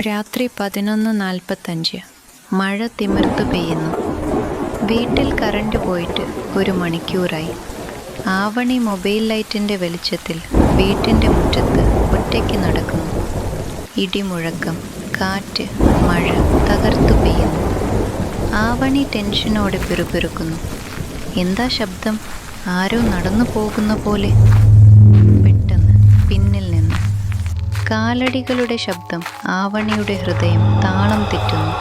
രാത്രി 11:45. മഴ തിമിർത്തു പെയ്യുന്നു. വീട്ടിൽ കറണ്ട് പോയിട്ട് 1 മണിക്കൂറായി. ആവണി മൊബൈൽ ലൈറ്റിൻ്റെ വെളിച്ചത്തിൽ വീട്ടിൻ്റെ മുറ്റത്ത് ഒറ്റയ്ക്ക് നടക്കുന്നു. ഇടിമുഴക്കം, കാറ്റ്, മഴ തകർത്തു പെയ്യുന്നു. ആവണി ടെൻഷനോടെ പിറുപിറുക്കുന്നു. എന്താ ശബ്ദം? ആരോ നടന്നു പോകുന്ന പോലെ. പെട്ടെന്ന് പിന്നിൽ നിന്ന് കാലടികളുടെ ശബ്ദം. ആവണിയുടെ ഹൃദയം താളം തെറ്റുന്നു.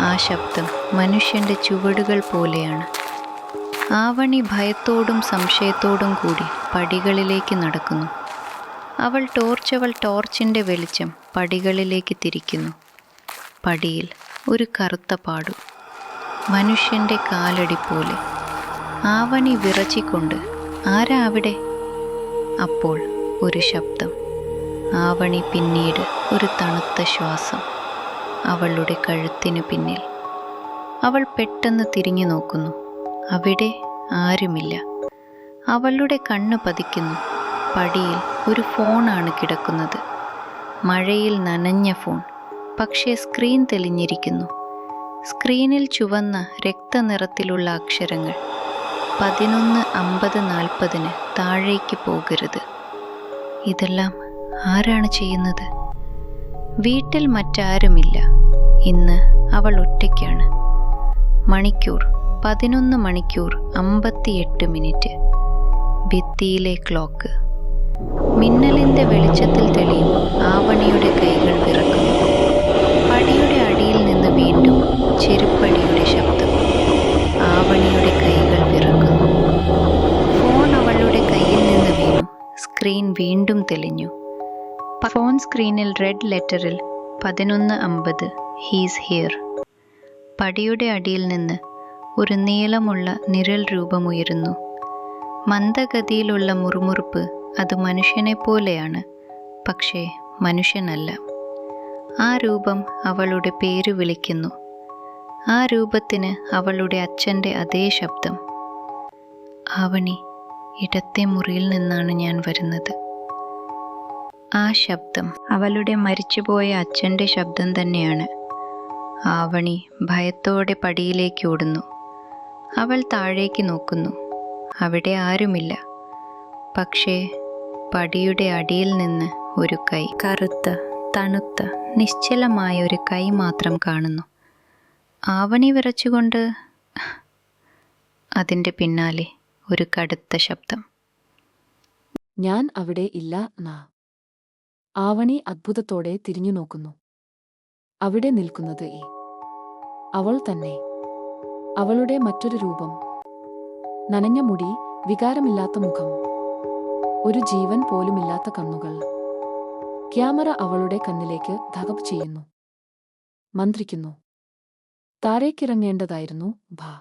ആ ശബ്ദം മനുഷ്യൻ്റെ ചുവടുകൾ പോലെയാണ്. ആവണി ഭയത്തോടും സംശയത്തോടും കൂടി പടികളിലേക്ക് നടക്കുന്നു. അവൾ ടോർച്ചിൻ്റെ വെളിച്ചം പടികളിലേക്ക് തിരിക്കുന്നു. പടിയിൽ ഒരു കറുത്ത പാടു, മനുഷ്യൻ്റെ കാലടി പോലെ. ആവണി വിറച്ചിക്കൊണ്ട്, ആരാ അവിടെ? അപ്പോൾ ഒരു ശബ്ദം. ആവണി പിന്നീട് ഒരു തണുത്ത ശ്വാസം അവളുടെ കഴുത്തിനു പിന്നിൽ. അവൾ പെട്ടെന്ന് തിരിഞ്ഞു നോക്കുന്നു. അവിടെ ആരുമില്ല. അവളുടെ കണ്ണ് പതിക്കുന്നു. പടിയിൽ ഒരു ഫോണാണ് കിടക്കുന്നത്. മഴയിൽ നനഞ്ഞ ഫോൺ. പക്ഷേ സ്ക്രീൻ തെളിഞ്ഞിരിക്കുന്നു. സ്ക്രീനിൽ ചുവന്ന രക്തനിറത്തിലുള്ള അക്ഷരങ്ങൾ. 11:50-40 താഴേക്ക് പോകരുത്. ഇതെല്ലാം ആരാണ് ചെയ്യുന്നത്? വീട്ടിൽ മറ്റാരുമില്ല. ഇന്ന് അവൾ ഒറ്റയ്ക്കാണ്. മണിക്കൂർ 11:58. ഭിത്തിയിലെ ക്ലോക്ക് മിന്നലിൻ്റെ വെളിച്ചത്തിൽ തെളിയും. ആവണിയുടെ കൈകൾ വിറക്കുന്നു. പടിയുടെ അടിയിൽ നിന്ന് വീണ്ടും ചെരുപ്പടിയുടെ ശബ്ദം. ആവണിയുടെ കൈകൾ വിറക്കുന്നു. ഫോൺ അവളുടെ കയ്യിൽ നിന്ന് വീണു. സ്ക്രീൻ വീണ്ടും തെളിഞ്ഞു. ഫോൺ സ്ക്രീനിൽ റെഡ് ലെറ്ററിൽ 11:50 ഹീസ് ഹിയർ. പടിയുടെ അടിയിൽ നിന്ന് ഒരു നീളമുള്ള നിഴൽ രൂപമുയരുന്നു. മന്ദഗതിയിലുള്ള മുറുമുറുപ്പ്. അത് മനുഷ്യനെ പോലെയാണ്, പക്ഷേ മനുഷ്യനല്ല. ആ രൂപം അവളുടെ പേര് വിളിക്കുന്നു. ആ രൂപത്തിന് അവളുടെ അച്ഛൻ്റെ അതേ ശബ്ദം. ആവണി, ഇടത്തെ മുറിയിൽ നിന്നാണ് ഞാൻ വരുന്നത്. ആ ശബ്ദം അവളുടെ മരിച്ചുപോയ അച്ഛൻ്റെ ശബ്ദം തന്നെയാണ്. ആവണി ഭയത്തോടെ പടിയിലേക്ക് ഓടുന്നു. അവൾ താഴേക്ക് നോക്കുന്നു. അവിടെ ആരുമില്ല. പക്ഷേ പടിയുടെ അടിയിൽ നിന്ന് ഒരു കൈ, കറുത്ത, തണുത്ത, നിശ്ചലമായ ഒരു കൈ മാത്രം കാണുന്നു. ആവണി വിറച്ചുകൊണ്ട്. അതിൻ്റെ പിന്നാലെ ഒരു കടുത്ത ശബ്ദം. ഞാൻ അവിടെ ഇല്ല നാ. ആവണി അത്ഭുതത്തോടെ തിരിഞ്ഞു നോക്കുന്നു. അവിടെ നിൽക്കുന്നത് അവൾ തന്നെ. അവളുടെ മറ്റൊരു രൂപം. നനഞ്ഞ മുടി, വികാരമില്ലാത്ത മുഖം, ഒരു ജീവൻ പോലുമില്ലാത്ത കണ്ണുകൾ. ക്യാമറ അവളുടെ കണ്ണിലേക്ക് ധകപ്പ് ചെയ്യുന്നു. മന്ത്രിക്കുന്നു. താഴേക്കിറങ്ങേണ്ടതായിരുന്നു ഭാ.